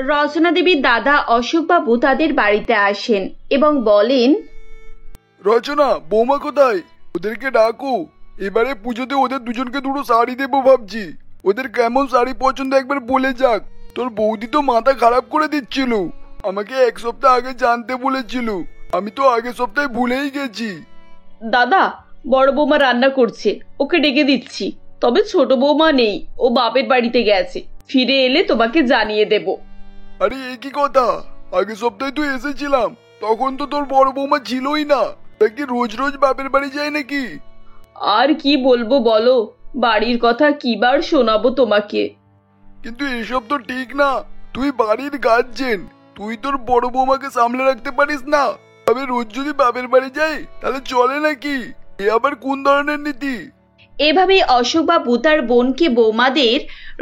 রচনা দেবীর দাদা অশোকবাবু তাদের বাড়িতে আসেন এবং বলেন, রচনা, বৌমা কোথায়? ওদেরকে ডাকো। এবারে পুজোতে ওদের দুজনকে দুটো শাড়ি দেবো ভাবছি। ওদের কেমন শাড়ি পছন্দ একবার বলে যাক। তোর বৌদি তো মাথা খারাপ করে দিচ্ছিল, আমাকে এক সপ্তাহ আগে জানতে বলেছিল। আমি তো আগের সপ্তাহে ভুলেই গেছি। দাদা, বড় বৌমা রান্না করছে, ওকে ডেকে দিচ্ছি। তবে ছোট বৌমা নেই, ও বাপের বাড়িতে গেছে। ফিরে এলে তোমাকে জানিয়ে দেব। আরে এ কি কথা? আগের সপ্তাহে তো এসেছিলাম, তখন তো তোর বড় বৌমা ছিলই না। তা কি রোজ রোজ বাপের বাড়ি যায় নাকি? আর কি বলবো বলো, বাড়ির কথা কিবার শোনাবো তোমাকে। কিন্তু এসব তো ঠিক না। তুই বাড়ির গার্জেন, তুই তোর বড় বৌমাকে সামলে রাখতে পারিস না? তবে রোজ যদি বাপের বাড়ি যাই তাহলে চলে নাকি? এ আবার কোন ধরনের নীতি? এভাবেই অশোকবাবু তার বোনকে বৌমাদের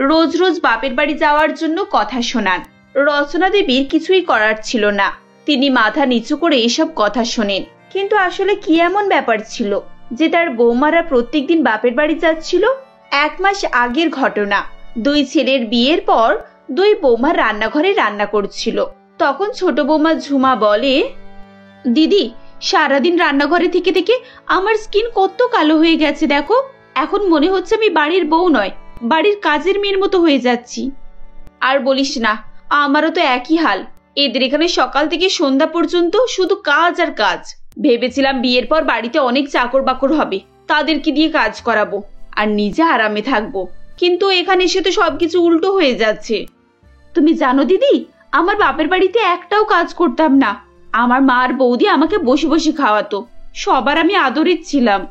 রোজ রোজ বাপের বাড়ি যাওয়ার জন্য কথা শোনান। রচনা দেবীর কিছুই করার ছিল না, তিনি মাথা নিচু করে এসব কথা শোনেন। কিন্তু আসলে কি এমন ব্যাপার ছিল যে তার বৌমারা প্রত্যেকদিন বাপের বাড়ি যাচ্ছিল? 1 মাস আগের ঘটনা। 2 ছেলের বিয়ের পর 2 বৌমা রান্নাঘরে রান্না করছিল। তখন ছোট বৌমা ঝুমা বলে, দিদি, সারাদিন রান্নাঘরে থেকে থেকে আমার স্কিন কত কালো হয়ে গেছে দেখো। এখন মনে হচ্ছে আমি বাড়ির বউ নয়, বাড়ির কাজের মেয়ের মতো হয়ে যাচ্ছি। আর বলিস না, আমারও তো একই হাল। এদের এখানে সকাল থেকে সন্ধ্যা পর্যন্ত শুধু কাজ আর কাজ। ভেবেছিলাম বিয়ের পর বাড়িতে অনেক চাকর বাকর হবে, তাদেরকে দিয়ে কাজ করাবো আর নিজে আরামে থাকবো। কিন্তু এখানে এসে তো সবকিছু উল্টো হয়ে যাচ্ছে। তুমি জানো দিদি, আমার বাপের বাড়িতে একটাও কাজ করতাম না। আমার মা আর বৌদি আমাকে বসে বসে খাওয়াতো, সবার আমি আদরের ছিলাম।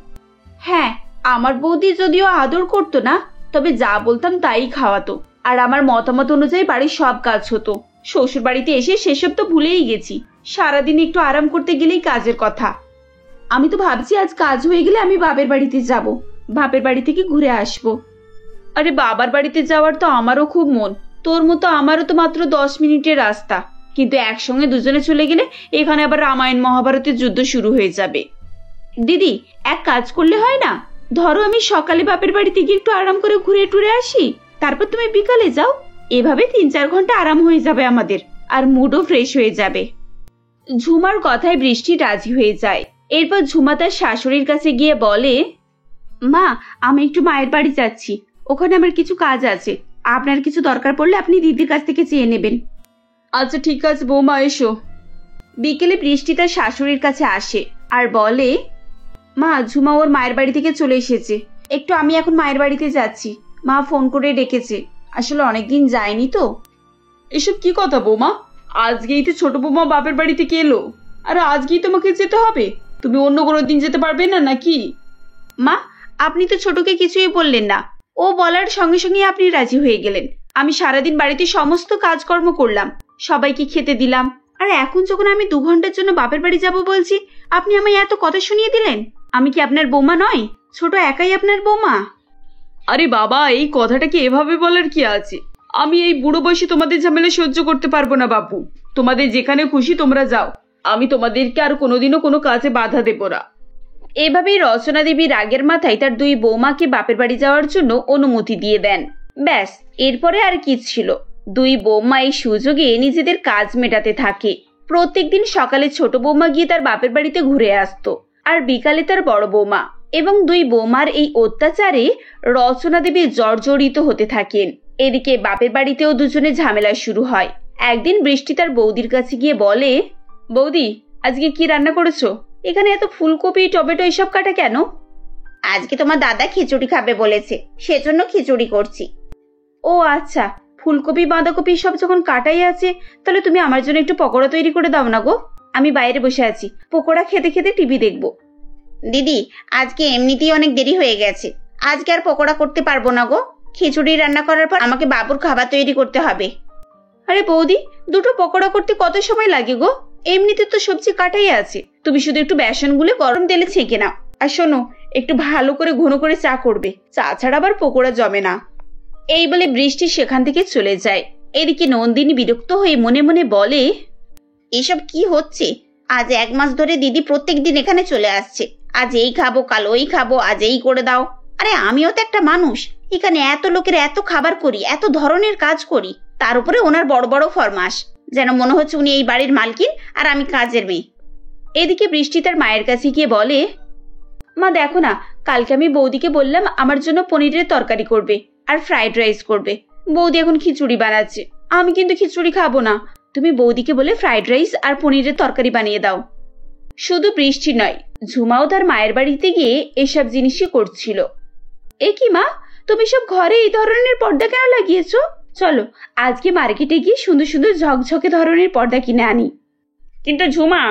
হ্যাঁ, আমার বৌদি যদিও আদর করতো না, তবে যা বলতাম তাই খাওয়াতো। আর আমার মতামত অনুযায়ী বাড়ির সব কাজ হতো। শ্বশুর বাড়িতে এসে সেসব তো ভুলেই গেছি। সারাদিন একটু আরাম করতে গেলেই কাজের কথা। আমি তো ভাবছি আজ কাজ হয়ে গেলে আমি বাপের বাড়িতে যাব, বাপের বাড়ি থেকে ঘুরে আসবো। আরে বাবার বাড়িতে যাওয়ার তো আমারও খুব মন। তোর মতো আমারও তো মাত্র 10 মিনিটের রাস্তা। কিন্তু একসঙ্গে দুজনে চলে গেলে এখানে আবার রামায়ণ মহাভারতের যুদ্ধ শুরু হয়ে যাবে। দিদি, এক কাজ করলে হয় না? ধরো আমি সকালে বাপের বাড়িতে গিয়ে একটু আরাম করে ঘুরে টুরে আসি, তারপর তুমি বিকালে যাও। এভাবে 3-4 ঘন্টা আরাম হয়ে যাবে আমাদের, আর মুডও ফ্রেশ হয়ে যাবে। ঝুমার কথায় বৃষ্টি রাজি হয়ে যায়। এরপর ঝুমা তার শাশুড়ির কাছে গিয়ে বলে, মা, আমি একটু মায়ের বাড়ি যাচ্ছি, ওখানে আমার কিছু কাজ আছে। আপনার কিছু দরকার পড়লে আপনি দিদির কাছ থেকে চেয়ে নেবেন। আচ্ছা ঠিক আছে বৌমা, এসো। বিকেলে বৃষ্টি তার শাশুড়ির কাছে আসে আর বলে, মা, ঝুমা ওর মায়ের বাড়ি থেকে চলে এসেছে। একটু আমি এখন মায়ের বাড়িতে যাচ্ছি, মা ফোন করে ডেকেছে। আসলে অনেকদিন যায়নি তো। এসব কি কথা বৌমা? আজকেই তো ছোট বৌমা বাপের বাড়ি থেকে এলো, আর আজকেই তোমাকে যেতে হবে? তুমি অন্য কোনো দিন যেতে পারবে না নাকি? মা, আপনি তো ছোটকে কিছুই বললেন না। ও বলার সঙ্গে সঙ্গে আপনি রাজি হয়ে গেলেন। আমি সারাদিন বাড়িতে সমস্ত কাজকর্ম করলাম, সবাইকে খেতে দিলাম, আর এখন যখন আমি 2 ঘন্টার জন্য বাপের বাড়ি যাব বলছি, আপনি আমায় এত কথা শুনিয়ে দিলেন। আমি কি আপনার বৌমা নয়? ছোট একাই আপনার বৌমা। আরে বাবা, এই কথাটা কি এভাবে বলার কি আছে? আমি এই বুড়ো বয়সে তোমাদের ঝামেলা সহ্য করতে পারবো না বাপু। তোমাদের যেখানে খুশি তোমরা যাও, আমি তোমাদেরকে আর কোনোদিনও কোনো কাজে বাধা দেব না। এভাবেই রচনা দেবী রাগের মাথায় তার 2 বৌমাকে বাপের বাড়ি যাওয়ার জন্য অনুমতি দিয়ে দেন। ব্যাস, এরপরে আর কি ছিল? 2 বৌমা এই সুযোগে নিজেদের কাজ মেটাতে থাকে। প্রত্যেকদিন সকালে ছোট বৌমা গিয়ে তার বাপের বাড়িতে ঘুরে আসতো, আর বিকালে তার বড় বৌমা। এবং 2 বৌমার এই অত্যাচারে রচনা দেবী জর্জরিত হতে থাকেন। এদিকে বাপের বাড়িতেও দুজনে ঝামেলা শুরু হয়। একদিন বৃষ্টি তার বৌদির কাছে গিয়ে বলে, বৌদি, আজকে কি রান্না করেছো? এখানে এত ফুলকপি, টমেটো এসব কাটা কেন? আজকে তোমার দাদা খিচুড়ি খাবে বলেছে, সেজন্য খিচুড়ি করছি। ও আচ্ছা, ফুলকপি বাঁধাকপি সব যখন কাটাই আছে, তাহলে তুমি আমার জন্য একটু পকোড়া তৈরি করে দাও না গো। আমি বাইরে বসে আছি, পকোড়া খেতে খেতে টিভি দেখবো। দিদি, আজকে এমনিতেই অনেক দেরি হয়ে গেছে, আজকে আর পকোড়া করতে পারবো না গো। খিচুড়ি রান্না করার পর আমাকে বাবুর খাবার তৈরি করতে হবে। আরে বৌদি, 2টো পকোড়া করতে কত সময় লাগে গো? এমনিতে তো সবজি কাটাই আছে, তুমি শুধু একটু বেসন গুলে গরম তেলে ছেঁকে নাও। আর শোনো, একটু ভালো করে ঘন করে চা করবে, চা ছাড়া আবার পকোড়া জমে না। এই বলে বৃষ্টি সেখান থেকে চলে যায়। এদিকে নন্দিনী বিরক্ত হয়ে মনে মনে বলে, এসব কি হচ্ছে? আজ 1 মাস ধরে দিদি প্রত্যেকদিন এখানে চলে আসছে। আজ এই খাবো, কাল ওই খাবো, আজ এই করে দাও। আরে আমিও তো একটা মানুষ, এখানে এত লোকের এত খাবার করি, এত ধরনের কাজ করি, তার উপরে ওনার বড় বড় ফরমাস, যেন মনে হচ্ছে উনি এই বাড়ির মালকিন আর আমি কাজের মেয়ে। এদিকে বৃষ্টি তার মায়ের কাছে গিয়ে বলে, মা দেখো না, কালকে আমি বৌদিকে বললাম আমার জন্য পনিরের তরকারি করবে আর ফ্রাইড রাইস করবে। বৌদি এখন খিচুড়ি বানাচ্ছে, আমি কিন্তু খিচুড়ি খাবো না। তুমি বৌদিকে বলে ফ্রাইড রাইস আর পনিরের তরকারি বানিয়ে দাও। শুধু বৃষ্টি নয়, ঝুমাও তার মায়ের বাড়িতে গিয়ে এসব জিনিসই করছিল। এ কি মা, তুমি সব ঘরে এই ধরনের পর্দা কেন লাগিয়েছো? চলো আজকে মার্কেটে গিয়ে সুন্দর সুন্দর ঝকঝকে ধরনের পর্দা কিনে আনি। কিন্তু ঝুমা,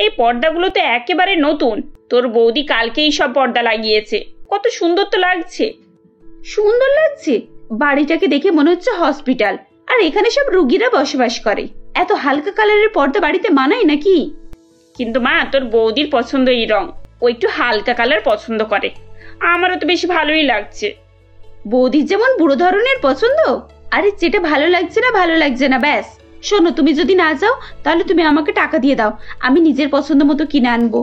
এই পর্দাগুলো তো একেবারে নতুন। তোর বৌদি কালকেই সব পর্দা লাগিয়েছে, কত সুন্দর তো লাগছে। সুন্দর লাগছে? বাড়িটাকে দেখে মনে হচ্ছে হসপিটাল, আর এখানে সব রুগীরা বসবাস করে। এত হালকা কালারের পর্দা বাড়িতে মানায় নাকি? কিন্তু মা, তোর বৌদির পছন্দ এই রং, ও একটু হালকা কালার পছন্দ করে। আমারও তো বেশ ভালোই লাগছে। বৌদির যেমন বুড়ো ধরনের পছন্দ। আরে যেটা ভালো লাগছে না ব্যাস। শোনো, তুমি যদি না যাও তাহলে তুমি আমাকে টাকা দিয়ে দাও, আমি নিজের পছন্দ মতো কিনে আনবো।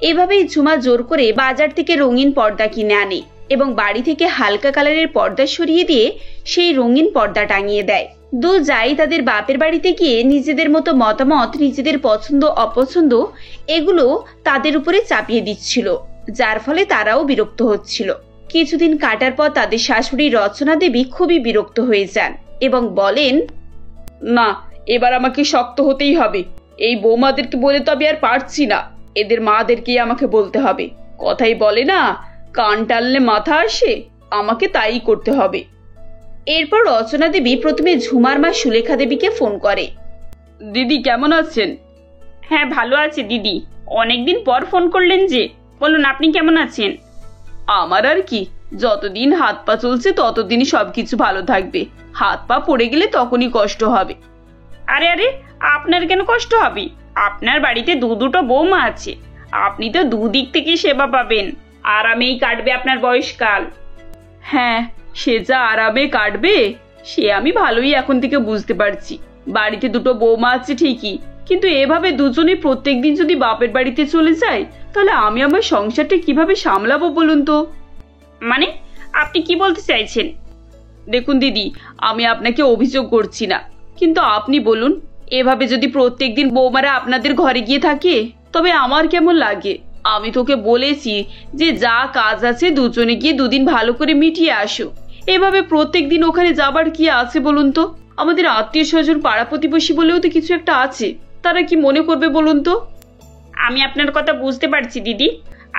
এভাবেই ঝুমা জোর করে বাজার থেকে রঙিন পর্দা কিনে আনে এবং বাড়ি থেকে হালকা কালারের পর্দা সরিয়ে দিয়ে সেই রঙিন পর্দা টাঙিয়ে দেয়। দু যাই তাদের বাপের বাড়িতে গিয়ে নিজেদের মতো মতামত, নিজেদের পছন্দ অপছন্দ এগুলো তাদের উপরে চাপিয়ে দিচ্ছিল, যার ফলে তারাও বিরক্ত হচ্ছিল। কিছুদিন কাটার পর তাদের শাশুড়ি রচনা দেবী খুবই বিরক্ত হয়ে যান এবং বলেন, না, এবার আমাকে শক্ত হতেই হবে। এই বৌমাদেরকে বলে তো আমি আর পারছি না, এদের মাদেরকেই আমাকে বলতে হবে। কথাই বলে না, কান টানলে মাথা আসে, আমাকে তাই করতে হবে। এরপর রচনা দেবী প্রথমে ঝুমার মা সুলেখা দেবীকে ফোন করে। দিদি কেমন আছেন? হ্যাঁ ভালো আছি দিদি, অনেকদিন পর ফোন করলেন যে, বলুন আপনি কেমন আছেন? আমার আর কি, যতদিন হাত পা চলছে ততদিনই সবকিছু ভালো থাকবে, হাত পা পড়ে গেলে তখনই কষ্ট হবে। আরে আরে, আপনার কেন কষ্ট হবে? আপনার বাড়িতে দুটো বৌমা আছে, আপনি তো দুদিক থেকে সেবা পাবেন, আরামেই কাটবে আপনার বয়সকাল। হ্যাঁ, সে যা আরামে কাটবে সে আমি ভালোই এখন থেকে বুঝতে পারছি। বাড়িতে দুটো বৌমা আছে ঠিকই, কিন্তু এভাবে দুজনে প্রত্যেকদিন যদি বাপের বাড়িতে চলে যায় তাহলে আমি আমার সংসারটা কিভাবে সামলাবো বলুন তো? মানে আপনি কি বলতে চাইছেন? দেখুন দিদি, আমি আপনাকে অভিযোগ করছি না, কিন্তু আপনি বলুন, এভাবে যদি প্রত্যেকদিন বৌমারা আপনাদের ঘরে গিয়ে থাকে তবে আমার কেমন লাগে? আমি তোকে বলেছি যে যা কাজ আছে দুজনে গিয়ে দুদিন ভালো করে মিটিয়ে আসো। এভাবে প্রত্যেকদিন ওখানে যাবার কি আছে বলুন তো? আমাদের আত্মীয় স্বজন পাড়া প্রতিবেশী বলেও তো কিছু একটা আছে, তারা কি মনে করবে বলুন তো? আমি আপনার কথা বুঝতে পারছি দিদি,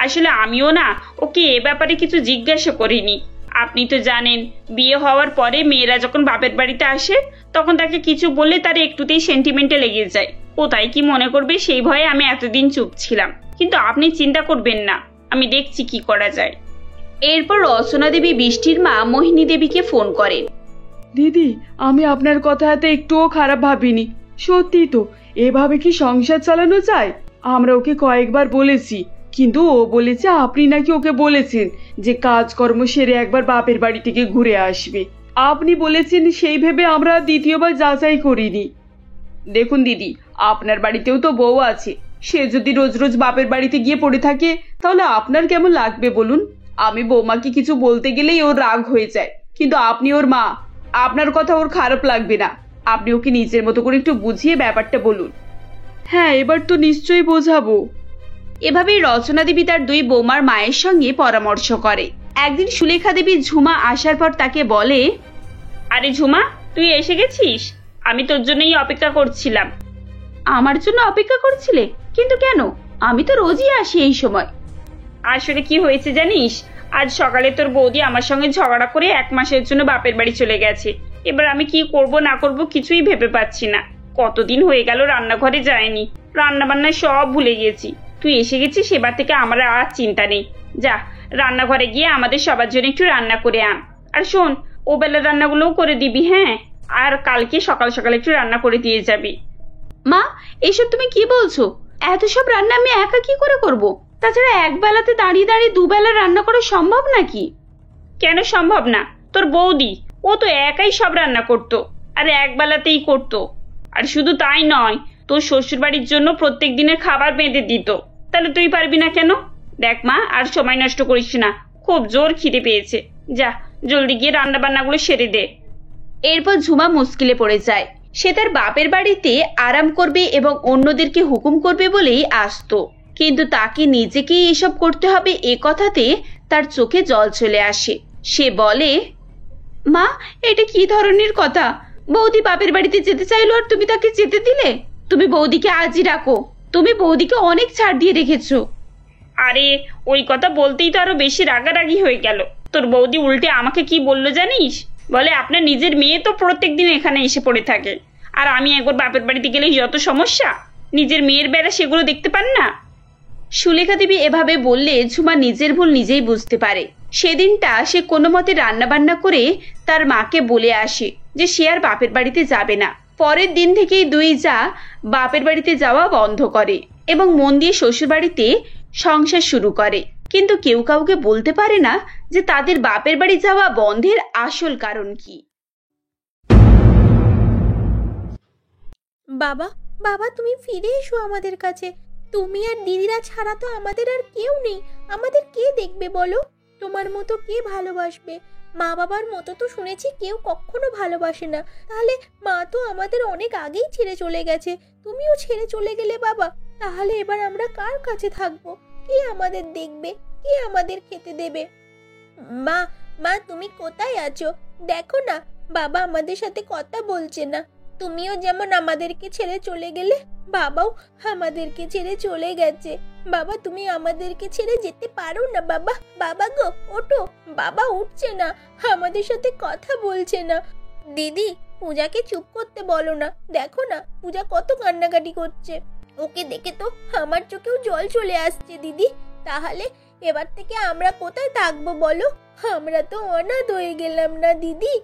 আসলে আমিও না ওকে এ ব্যাপারে কিছু জিজ্ঞাসা করিনি। আপনি তো জানেন, বিয়ে হওয়ার পরে মেয়েরা যখন বাপের বাড়িতে আসে তখন তাকে কিছু বললে তার একটুতেই সেন্টিমেন্টে লেগে যায়। ও তাই কি মনে করবে সেই ভয়ে আমি এতদিন চুপ ছিলাম, কিন্তু আপনি চিন্তা করবেন না, আমি দেখছি কি করা যায়। এরপর রচনা দেবী বৃষ্টির মা মোহিনী দেবীকে ফোন করেন। দিদি, আমি আপনার কথাতে একটুও খারাপ ভাবিনি, সত্যি তো। এভাবে কি সংসার চালানো যায়? আমরা ওকে কয়েকবার বলেছি, কিন্তু ও বলেছে আপনি নাকি ওকে বলেছেন যে কাজকর্ম সেরে একবার বাপের বাড়ি থেকে ঘুরে আসবে। আপনি বলেছেন সেই ভেবে আমরা দ্বিতীয়বার যাচাই করিনি। দেখুন দিদি, আপনার বাড়িতেও তো বউ আছে, সে যদি রোজ রোজ বাপের বাড়িতে গিয়ে পড়ে থাকে তাহলে আপনার কেমন লাগবে বলুন? আমি বৌমাকে কিছু বলতে গেলেই ওর রাগ হয়ে যায়, কিন্তু আপনি ওর মা, আপনার কথা ওর খারাপ লাগবে না। আপনি ওকে নিজের মতো করে একটু বুঝিয়ে ব্যাপারটা বলুন। হ্যাঁ, এবার তো নিশ্চয়ই বোঝাবো। এভাবেই রচনা দেবী তার দুই বৌমার মায়ের সঙ্গে পরামর্শ করে। একদিন সুলেখা দেবী ঝুমা আসার পর তাকে বলে, আরে ঝুমা, তুই এসে গেছিস? আমি তোর জন্যই অপেক্ষা করছিলাম। আমার জন্য অপেক্ষা করছিলে? কিন্তু কেন? আমি তো রোজই আসি এই সময়। আসলে কি হয়েছে জানিস, আজ সকালে তোর বৌদি আমার সঙ্গে ঝগড়া করে 1 মাসের জন্য বাপের বাড়ি চলে গেছে। এবার আমি কি করব না করব কিছুই ভেবে পাচ্ছি না। কতদিন হয়ে গেল রান্নাঘরে যায়নি, রান্না বান্না সব ভুলে গেছি। তুই এসে গেছিস, সেবার থেকে আমার আর চিন্তা নেই। যা, রান্নাঘরে গিয়ে আমাদের সবার জন্য একটু রান্না করে আন। আর শোন, ও বেলা রান্নাগুলোও করে দিবি, হ্যাঁ? আর কালকে সকাল সকাল একটু রান্না করে দিয়ে যাবি। মা, এসব তুমি কি বলছো? এত সব রান্না আমি একা কি করে করব? তাছাড়া এক বেলাতে দাঁড়িয়ে দাঁড়িয়ে দুবেলা রান্না করা সম্ভব নাকি? কেন সম্ভব না? তোর বৌদি ও তো একাই সব রান্না করতো, আর এক বেলাতেই করতো। আর শুধু তাই নয়, তোর শ্বশুর বাড়ির জন্য প্রত্যেক দিনের খাবার বেঁধে দিত। তাহলে তুই পারবি না কেন? দেখ মা, আর সময় নষ্ট করিস না, খুব জোর খিদে পেয়েছে। যা, জলদি গিয়ে রান্না বান্নাগুলো সেরে দে। এরপর ঝুমা মুশকিলে পড়ে যায়। সে তার বাপের বাড়িতে আরাম করবে এবং অন্যদেরকে হুকুম করবে বলেই আসতো, কিন্তু তাকে নিজেকেই এসব করতে হবে এ কথাতে তার চোখে জল চলে আসে। সে বলে, মা, এটা কি ধরনের কথা? বৌদি বাপের বাড়িতে যেতে চাইলো আর তুমি তাকে যেতে দিলে? তুমি বৌদিকে আজই রাখো, তুমি বৌদিকে অনেক ছাড় দিয়ে রেখেছো। আরে ওই কথা বলতেই তো আরো বেশি রাগারাগি হয়ে গেল। তোর বৌদি উল্টে আমাকে কি বললো জানিস? বলে আপনার নিজের মেয়ে তো প্রত্যেকদিন এখানে এসে পড়ে থাকে, আর আমি একবার বাপের বাড়িতে গেলেই যত সমস্যা, নিজের মেয়ের বেলা সেগুলো দেখতে পান না। সুলেখা দেবী এভাবে বললে ঝুমা নিজের ভুল নিজেই বুঝতে পারে। সেদিনটা সে কোনো মতে রান্না বান্না করে তার মাকে বলে আসে যে সে আর বাপের বাড়িতে যাবে না। পরের দিন থেকেই দুই যা বাপের বাড়িতে যাওয়া বন্ধ করে এবং মন দিয়ে শ্বশুর বাড়িতে সংসার শুরু করে, কিন্তু কেউ কাউকে বলতে পারে না যে তাদের বাপের বাড়ি যাওয়া বন্ধের আসল কারণ কি। বাবা, বাবা, তুমি ফিরে এসো আমাদের কাছে। তুমি আর দিদিরা ছাড়া তো আমাদের আর কেউ নেই। আমাদের কে দেখবে বলো? তোমার মতো কে ভালোবাসবে? মা বাবার মতো তো শুনেছি কেউ কখনো ভালোবাসে না। তাহলে মা তো আমাদের অনেক আগেই ছেড়ে চলে গেছে, তুমিও ছেড়ে চলে গেলে বাবা। তাহলে এবার আমরা কার কাছে থাকবো? কে আমাদের দেখবে? কে আমাদের খেতে দেবে? মা, মা, তুমি কোথায় আছো? দেখো না, বাবা আমাদের সাথে কথা বলছে না। তুমিও যেমন আমাদেরকে ছেড়ে চলে গেলে, বাবাও আমাদেরকে ছেড়ে চলে গেছে। বাবা, তুমি আমাদেরকে ছেড়ে যেতে পারো না বাবা। বাবা গো, ওঠো। বাবা উঠছে না, আমাদের সাথে কথা বলছে না। দিদি, পূজাকে চুপ করতে বলো না। দেখো না, পূজা কত কান্নাকাটি করছে। ওকে দেখে তো আমার চোখেও জল চলে আসছে দিদি। তাহলে এবার থেকে আমরা কোথায় থাকবো বলো? আমরা তো অনাথ হয়ে গেলাম না দিদি?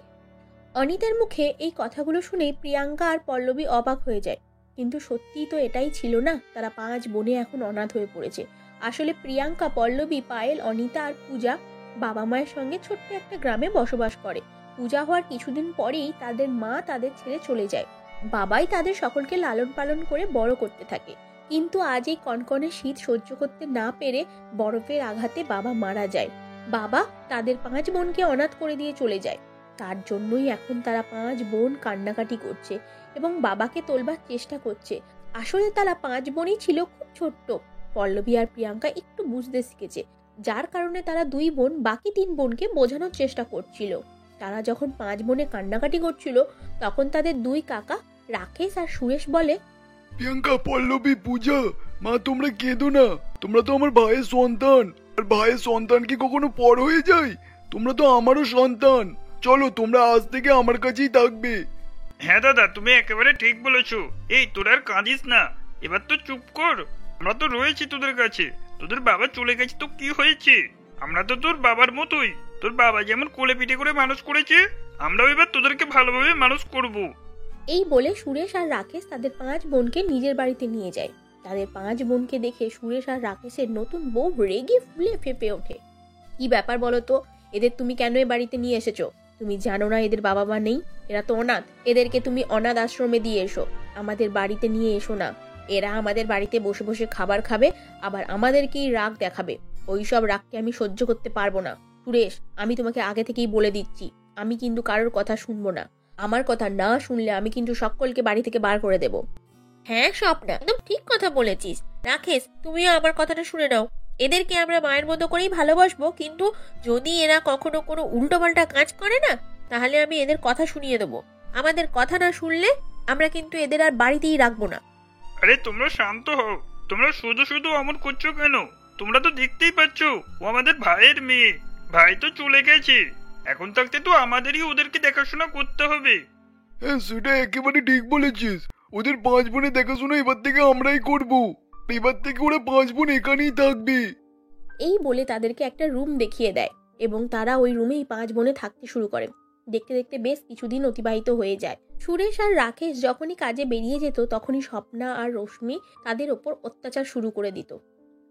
অনিতার মুখে এই কথাগুলো শুনে প্রিয়াঙ্কা আর পল্লবী অবাক হয়ে যায়। কিন্তু সত্যিই তো এটাই ছিল না, তারা 5 বোনে এখন অনাথ হয়ে পড়েছে। আসলে প্রিয়াঙ্কা, পল্লবী, পায়েল, অনিতা আর পূজা বাবা মায়ের সঙ্গে ছোট্ট একটা গ্রামে বসবাস করে। পূজা হওয়ার কিছুদিন পরেই তাদের মা তাদের ছেড়ে চলে যায়। বাবাই তাদের সকলকে লালন পালন করে বড় করতে থাকে। কিন্তু আজ এই কনকনে শীত সহ্য করতে না পেরে বরফের আঘাতে বাবা মারা যায়। বাবা তাদের 5 বোনকে অনাথ করে দিয়ে চলে যায়। তার জন্যই এখন তারা 5 বোন কান্নাকাটি করছে এবং বাবাকে তোলবার চেষ্টা করছে। আসলে তারা 5 বোনই ছিল খুব ছোট্ট। পল্লবী আর প্রিয়াঙ্কা একটু বুঝতে শিখেছে, যার কারণে তারা 2 বোন বাকি 3 বোনকে বোঝানোর চেষ্টা করছিল। তারা যখন 5 বোনে কান্নাকাটি করছিল, তখন তাদের 2 কাকা রাকেশ আর সুরেশ বলে, প্রিয়াঙ্কা, পল্লবী, পূজা, মা তোমরা কেঁদো না। তোমরা তো আমার ভাইয়ের সন্তান, আর ভাইয়ের সন্তান কি কখনো পর হয়ে যায়? তোমরা তো আমারও সন্তান। চলো, তোমরা আজ থেকে আমার কাছেই থাকবে। হ্যাঁ দাদা, তুমি একেবারে ঠিক বলেছো। এই তোর আর কাঁদিস না, এবার তো চুপ কর। আমরা তো রয়েছি তোদের কাছে। তোদের বাবা চলে গেছে তো কি হয়েছে? আমরা তো তোর বাবার মতোই। তোর বাবা যেমন কোলে পিঠে করে মানুষ করেছে, আমরাও এবার তোদেরকে ভালোভাবে মানুষ করব। এই বলে সুরেশ আর রাকেশ তাদের 5 বোনকে নিজের বাড়িতে নিয়ে যায়। তাদের 5 বোনকে দেখে সুরেশ আর রাকেশের নতুন বউ রেগে ফুলে ফেপে ওঠে। কি ব্যাপার বলো তো? এদের তুমি কেন এ বাড়িতে নিয়ে এসেছো? তুমি জানো না এদের বাবা মা নেই? এরা তো অনাথ। এদেরকে তুমি অনাথ আশ্রমে দিয়ে এসো, আমাদের বাড়িতে নিয়ে এসো না। এরা আমাদের বাড়িতে বসে বসে খাবার খাবে, আবার আমাদেরকেই রাগ দেখাবে। ওইসব রাগকে আমি সহ্য করতে পারবো না। সুরেশ, আমি তোমাকে আগে থেকেই বলে দিচ্ছি, আমি কিন্তু কারোর কথা শুনবো না। আমার কথা না শুনলে আমি কিন্তু সকলকে বাড়ি থেকে বার করে দেব। হ্যাঁ স্বপ্না, একদম ঠিক কথা বলেছিস। রাকেশ, তুমিও আমার কথাটা শুনে নাও। এদেরকে আমরা মায়ের মতো করেই ভালোবাসবো, কিন্তু যদি এরা কখনো কোনো উল্টোপাল্টা কাজ করে না, তাহলে আমি এদের কথা শুনিয়ে দেবো। আমাদের কথা না শুনলে আমরা কিন্তু এদের আর বাড়িতেই রাখবো না। আরে তোমরা শান্ত হও। তোমরা শুধু শুধু অমন করছো কেন? তোমরা তো দেখতেই পাচ্ছ ও আমাদের ভাইয়ের মেয়ে। ভাই তো চলে গেছে, এখন থাকতে তো আমাদেরই ওদেরকে দেখাশোনা করতে হবে। হ্যাঁ, সেটা একেবারে ঠিক বলেছিস। ওদের 5 বোনের দেখাশোনা এবার থেকে আমরাই করব। এবার থেকে ওরা 5 বোন এখানেই থাকবে। এই বলে তাদেরকে একটা রুম দেখিয়ে দেয় এবং তারা ওই রুমেই 5 বোনে থাকতে শুরু করে। দেখতে দেখতে বেশ কিছুদিন অতিবাহিত হয়ে যায়। সুরেশ আর রাকেশ যখনই কাজে বেরিয়ে যেত, তখনই স্বপ্না আর রশ্মি তাদের ওপর অত্যাচার শুরু করে দিত।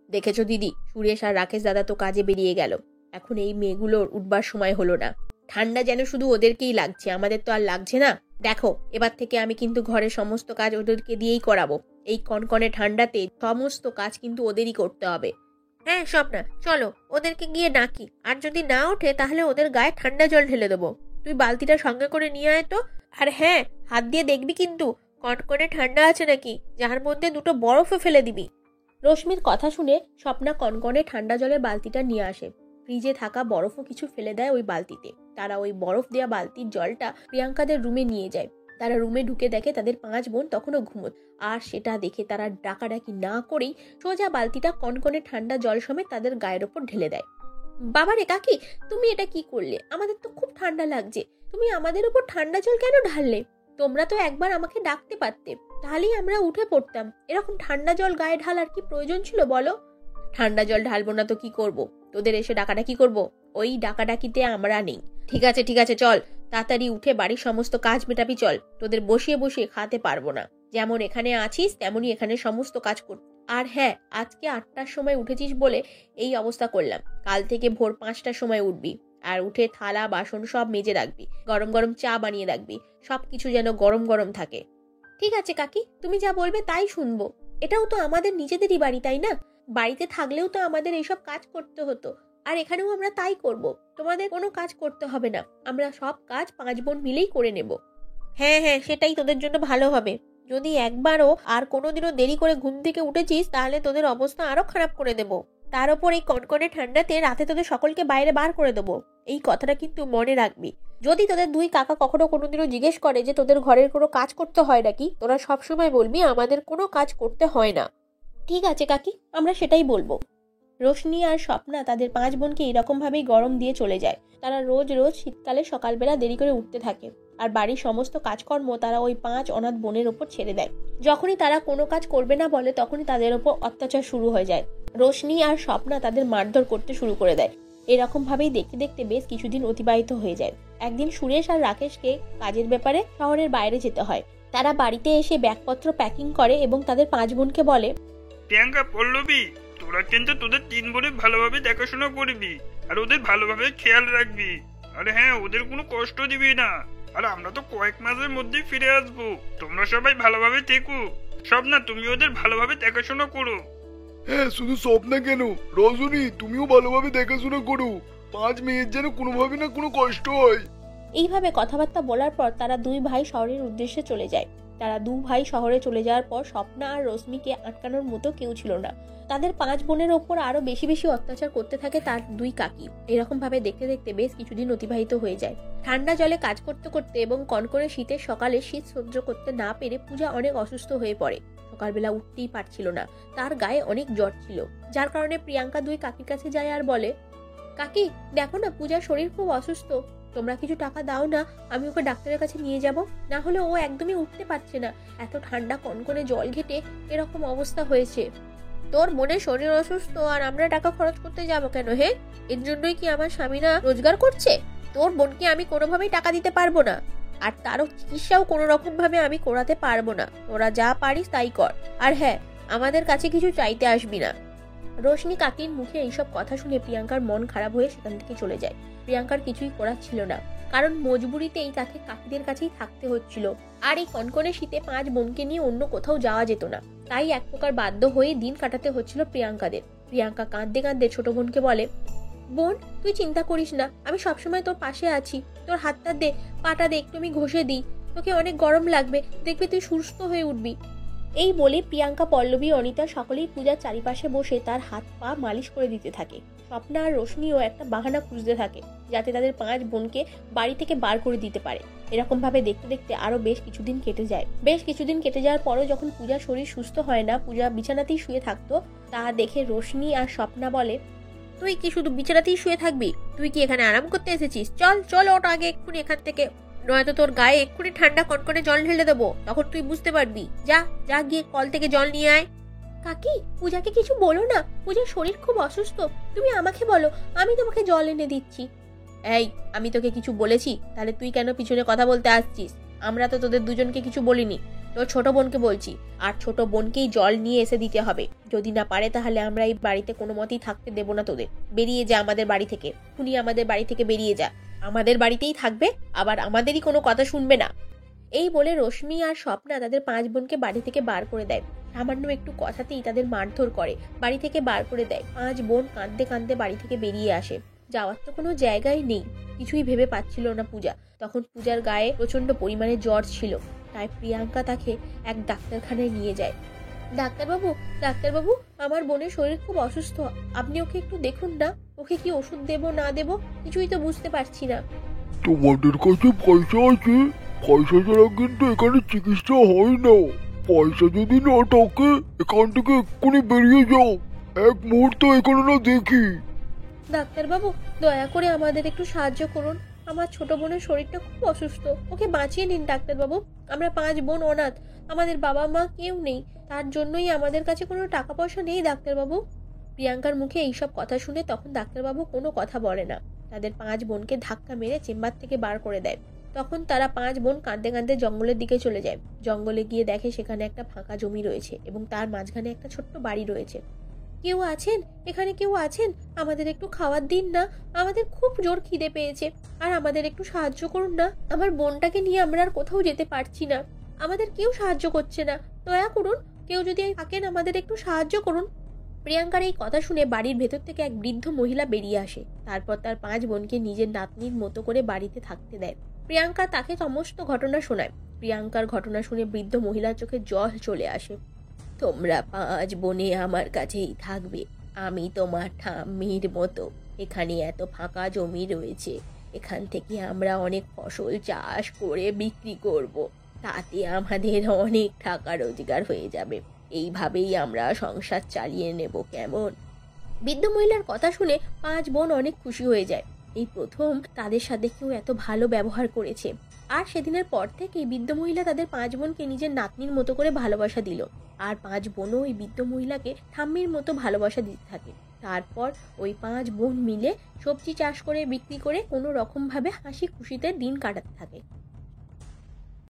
দেখেছো দিদি, সুরেশ আর রাকেশ দাদা তো কাজে বেরিয়ে গেল। এখন এই মেয়েগুলোর উঠবার সময় হলো না। ঠান্ডা যেন শুধু ওদেরকেই লাগছে, আমাদের তো আর লাগছে না। দেখো, এবার থেকে আমি কিন্তু ঘরের সমস্ত কাজ ওদেরকে দিয়েই করাবো। এই কনকনে ঠান্ডাতে সমস্ত কাজ কিন্তু ওদেরই করতে হবে। হ্যাঁ স্বপ্না, চলো ওদেরকে গিয়ে ডাকি, আর যদি না ওঠে তাহলে ওদের গায়ে ঠান্ডা জল ঢেলে দেবো। তুই বালতিটা সঙ্গে করে নিয়ে আয় তো। আর হ্যাঁ, হাত দিয়ে দেখবি কিন্তু কনকনে ঠান্ডা আছে নাকি, যার মধ্যে দুটো বরফও ফেলে দিবি। রশ্মির কথা শুনে স্বপ্না কনকনে ঠান্ডা জলের বালতিটা নিয়ে আসে। ফ্রিজে থাকা বরফও কিছু ফেলে দেয় ওই বালতিতে। তারা ওই বরফ দেওয়া বালতির জলটা প্রিয়াঙ্কাদের রুমে নিয়ে যায়। তারা রুমে ঢুকে দেখে তাদের 5 বোন তখনও ঘুমোত। আর সেটা দেখে তারা ডাকাডাকি না করেই সোজা বালতিটা কনকনে ঠান্ডা জল সমেত তাদের গায়ের ওপর ঢেলে দেয়। বাবারে কাকি, তুমি এটা কি করলে? আমাদের তো খুব ঠান্ডা লাগছে, তুমি আমাদের উপর ঠান্ডা জল কেন ঢাললে? তোমরা তো একবার আমাকে ডাকতে পারতে, তাহলেই আমরা উঠে পড়তাম। এরকম ঠান্ডা জল গায়ে ঢালার কি প্রয়োজন ছিল বলো? ঠান্ডা জল ঢালবো না তো কি করব? তোদের এসে ডাকাডাকি করব? ওই ডাকাডাকিতে আমরা নেই। ঠিক আছে চল, তাড়াতাড়ি উঠে বাড়ির সমস্ত কাজ মেটাবি চল। তোদের বসিয়ে বসিয়ে খাতে পারবো না। যেমন এখানে আছিস তেমনই এখানে সমস্ত কাজ কর। আর হ্যাঁ, আজকে 8টার সময় উঠেছিস বলে এই অবস্থা করলাম। কাল থেকে ভোর 5টার সময় উঠবি। আর উঠে থালা বাসন সব মেজে রাখবি, গরম গরম চা বানিয়ে রাখবি, সবকিছু যেন গরম গরম থাকে। ঠিক আছে কাকি, তুমি যা বলবে তাই শুনবো। এটাও তো আমাদের নিজেদেরই বাড়ি, তাই না? বাড়িতে থাকলেও তো আমাদের এইসব কাজ করতে হতো, আর এখানেও আমরা তাই করব। তোমাদের কোনো কাজ করতে হবে না, আমরা সব কাজ 5 বোন মিলেই করে নেব। হ্যাঁ, সেটাই তোদের জন্য ভালো হবে। যদি একবারও আর কোনোদিনও দেরি করে ঘুম থেকে উঠেছিস তাহলে তোদের অবস্থা আরো খারাপ করে দেব। তার উপর এই কনকনে ঠান্ডাতে রাতে তোদের সকলকে বাইরে বার করে দেবো। এই কথাটা কিন্তু মনে রাখবি। যদি তোদের 2 কাকা কখনো কোনোদিনও জিজ্ঞেস করে যে তোদের ঘরের কোনো কাজ করতে হয় নাকি, তোরা সবসময় বলবি আমাদের কোনো কাজ করতে হয় না। ঠিক আছে কাকি, আমরা সেটাই বলবো। রোশনি আর স্বপ্না তাদের 5 বোনকে এরকম ভাবেই গরম দিয়ে চলে যায়। তারা রোজ শীতকালে সকালবেলা দেরি করে উঠতে থাকে, আর বাড়ির সমস্ত কাজকর্ম তারা ওই 5 অনাথ বোনের ওপর ছেড়ে দেয়। যখনই তারা কোনো কাজ করবে না বলে তখনই তাদের ওপর অত্যাচার শুরু হয়ে যায়। রোশনি আর স্বপ্না তাদের মারধর করতে শুরু করে দেয়। এরকম ভাবেই দেখতে দেখতে বেশ কিছুদিন অতিবাহিত হয়ে যায়। একদিন সুরেশ আর রাকেশকে কাজের ব্যাপারে শহরের বাইরে যেতে হয়। তারা বাড়িতে এসে ব্যাগপত্র প্যাকিং করে এবং তাদের 5 বোনকে বলে, প্রিয়াঙ্কা, পল্লবী, তোরা কিন্তু তোদের 3 বোনে ভালোভাবে দেখাশোনা করবি আর ওদের ভালোভাবে খেয়াল রাখবি। আর হ্যাঁ, ওদের কোনো কষ্ট দিবি না। আর আমরা তো কয়েক মাসের মধ্যেই ফিরে আসবো। তোমরা সবাই ভালোভাবে থেকো। সব না, তুমি ওদের ভালোভাবে দেখাশোনা করো। হ্যাঁ, শুধু স্বপ্না কেন, রজনী তুমিও ভালোভাবে দেখাশোনা করো। 5 মেয়ের যেন কোনোভাবে না কোনো কষ্ট হয়। এইভাবে কথাবার্তা বলার পর তারা 2 ভাই শহরের উদ্দেশ্যে চলে যায়। তারা 2 ভাই শহরে চলে যাওয়ার পর স্বপ্না আর রশ্মিকে আটকানোর মতো কেউ ছিল না। তাদের 5 বোনের ওপর আরো বেশি বেশি অত্যাচার করতে থাকে তার 2 কাকি। এরকম ভাবে দেখতে দেখতে বেশ কিছুদিন অতিবাহিত হয়ে যায়। ঠান্ডা জলে কাজ করতে করতে এবং কনকনে শীতের সকালে শীত সহ্য করতে না পেরে পূজা অনেক অসুস্থ হয়ে পড়ে। সকালবেলা উঠতেই পারছিল না, তার গায়ে অনেক জ্বর ছিল, যার কারণে প্রিয়াঙ্কা 2 কাকির কাছে যায় আর বলে, কাকি দেখো না, পূজার শরীর খুব অসুস্থ, তোমরা কিছু টাকা দাও না, আমি ওকে ডাক্তারের কাছে নিয়ে যাব। না হলে ও একদমই উঠতে পারছে না, এত ঠান্ডা কনকনে জল ঘেটে এরকম অবস্থা হয়েছে। তোর মনে শরীর অসুস্থ আর আমরা টাকা খরচ করতে যাব কেন? হে, এর জন্যই কি আমার স্বামীরা রোজগার করছে? তোর বোনকে আমি কোনোভাবেই টাকা দিতে পারবো না, আর তারও চিকিৎসাও কোনো রকম ভাবে আমি করাতে পারবো না। তোরা যা পারিস তাই কর, আর হ্যাঁ, আমাদের কাছে কিছু চাইতে আসবি না। রোশনি কাকির মুখে এইসব কথা শুনে প্রিয়াঙ্কার মন খারাপ হয়ে সেখান থেকে চলে যায়। প্রিয়াঙ্কার কিছুই করার ছিল না, কারণ মজবুরিতেই তাকে কাকিদের কাছেই থাকতে হচ্ছিল। আর এই কনকনে শীতে 5 বোনকে নিয়ে অন্য কোথাও যাওয়া যেত না, তাই এক প্রকার বাধ্য হয়ে দিন কাটাতে হচ্ছিল প্রিয়াঙ্কাদের। প্রিয়াঙ্কা কাঁদতে কাঁদতে ছোট বোনকে বলে, বোন তুই চিন্তা করিস না, আমি সবসময় তোর পাশে আছি। তোর হাতটা দে, পাটা দে, একটু আমি ঘষে দিই, তোকে অনেক গরম লাগবে, দেখবি তুই সুস্থ হয়ে উঠবি। এই বলে প্রিয়াঙ্কা, পল্লবী, অনিতা সকলেই পূজার চারিপাশে বসে তার হাত পা মালিশ করে দিতে থাকে। স্বপ্না আর রোশনিও একটা বাহানা খুঁজতে থাকে যাতে তাদের 5 বোনকে বাড়ি থেকে বার করে দিতে পারে। এরকম ভাবে দেখতে দেখতে আরো বেশ কিছুদিন কেটে যায়। বেশ কিছুদিন কেটে যাওয়ার পরও যখন পূজার শরীর সুস্থ হয় না, পূজা বিছানাতেই শুয়ে থাকতো, তা দেখে রোশনি আর স্বপ্না বলে, তুই কি শুধু বিছানাতেই শুয়ে থাকবি? তুই কি এখানে আরাম করতে এসেছিস? চল চল, ওটা আগে এক্ষুনি এখান থেকে, নয়তো তোর গায়ে এক্ষুনি ঠান্ডা কনকনে জল ঢেলে দেবো, তখন তুই বুঝতে পারবি। যা যা গিয়ে কল থেকে জল নিয়ে আয়। কাকি, পূজাকে কিছু বলো না, পূজার শরীর খুব অসুস্থ, তুমি আমাকে বলো, আমি তোমাকে জল এনে দিচ্ছি। এই, আমি তোকে কিছু বলেছি? তাহলে তুই কেন পিছনে কথা বলতে আসছিস? আমরা তো তোদের দুজনকে কিছু বলিনি, তোর ছোট বোনকে বলছি, আর ছোট বোনকেই জল নিয়ে এসে দিতে হবে। যদি না পারে তাহলে আমরা এই বাড়িতে কোনো মতেই থাকতে দেবো না তোদের। বেরিয়ে যা আমাদের বাড়ি থেকে, খুনি আমাদের বাড়ি থেকে বেরিয়ে যা, আমাদের বাড়িতেই থাকবে, আবার আমাদেরই কোনো কথা শুনবে না। এই বলে রশ্মি আর স্বপ্না তাদের 5 বোনকে বাড়ি থেকে বার করে দেয়। সামান্য একটু কথাতেই তাদের মারধর করে বাড়ি থেকে বার করে দেয়। 5 বোন কাঁদতে কাঁদতে বাড়ি থেকে বেরিয়ে আসে। যাওয়ার তো কোনো জায়গাই নেই। কিছুই ভেবে পাচ্ছিল না পূজা। তখন পূজার গায়ে প্রচন্ড পরিমাণে জ্বর ছিল, তাই প্রিয়াঙ্কা তাকে এক ডাক্তারখানায় নিয়ে যায়। ডাক্তারবাবু, ডাক্তারবাবু, আমার বোনের শরীর খুব অসুস্থ, আপনি ওকে একটু দেখুন না। ওকে কি ওষুধ দেবো না দেবো কিছুই তো বুঝতে পারছি না। তোমাদের কাছে পয়সা আছে? পয়সা ছাড়া কিন্তু এখানে চিকিৎসা হয় না। পয়সা যদি না থাকে এখান থেকে এক্ষুনি বেরিয়ে যাও। এক মুহূর্ত এখানে না দেখি। ডাক্তারবাবু, দয়া করে আমাদের একটু সাহায্য করুন। আমার ছোট বোনের শরীরটা খুব অসুস্থ, ওকে বাঁচিয়ে নিন ডাক্তারবাবু। আমরা 5 বোন অনাথ, আমাদের বাবা মা কেউ নেই, তার জন্যই আমাদের কাছে কোনো টাকা পয়সা নেই ডাক্তারবাবু। প্রিয়াঙ্কার মুখে এইসব কথা শুনে তখন ডাক্তারবাবু কোনো কথা বলে না। তাদের 5 বোনকে ধাক্কা মেরে চেম্বার থেকে বার করে দেয়। তখন তারা 5 বোন কাঁদতে কাঁদতে জঙ্গলের দিকে চলে যায়। জঙ্গলে গিয়ে দেখে সেখানে একটা ফাঁকা জমি রয়েছে এবং তার মাঝখানে একটা ছোট্ট বাড়ি রয়েছে। কেউ আছেন? এখানে কেউ আছেন? আমাদের একটু খাবার দিন না, আমাদের খুব জোর খিদে পেয়েছে, আর আমাদের একটু সাহায্য করুন না। আমার বোনটাকে নিয়ে আমরা আর কোথাও যেতে পারছি না, আমাদের কেউ সাহায্য করছে না, দয়া করুন, কেউ যদি থাকেন আমাদের একটু সাহায্য করুন। প্রিয়াঙ্কার এই কথা শুনে বাড়ির ভেতর থেকে এক বৃদ্ধ মহিলা বেরিয়ে আসে। তারপর তার 5 বোনকে নিজের নাতনির মতো করে বাড়িতে থাকতে দেয়। প্রিয়াঙ্কা তাকে সমস্ত ঘটনা শোনায়। প্রিয়াঙ্কার ঘটনা শুনে বৃদ্ধ মহিলার চোখে জল চলে আসে। তোমরা 5 বোনে আমার কাছেই থাকবে, আমি তোমার ঠাম্মির মতো। এখানে এত ফাঁকা জমি রয়েছে, এখান থেকে আমরা অনেক ফসল চাষ করে বিক্রি করব, তাতে আমাদের অনেক টাকা রোজগার হয়ে যাবে। এইভাবেই আমরা সংসার চালিয়ে নেব, কেমন? বৃদ্ধ মহিলার কথা শুনে 5 বোন অনেক খুশি হয়ে যায়। এই প্রথম তাদের সাথে কেউ এত ভালো ব্যবহার করেছে। আর সেদিনের পর থেকেই বৃদ্ধ মহিলা তাদের 5 বোনকে নিজের নাতনির মতো করে ভালোবাসা দিল। আর 5 বোনও ওই বৃদ্ধ মহিলাকে ঠাম্মির মতো ভালোবাসা দিতে থাকে। তারপর ওই 5 বোন মিলে সবজি চাষ করে বিক্রি করে কোনো রকম ভাবে হাসি খুশিতে দিন কাটাতে থাকে।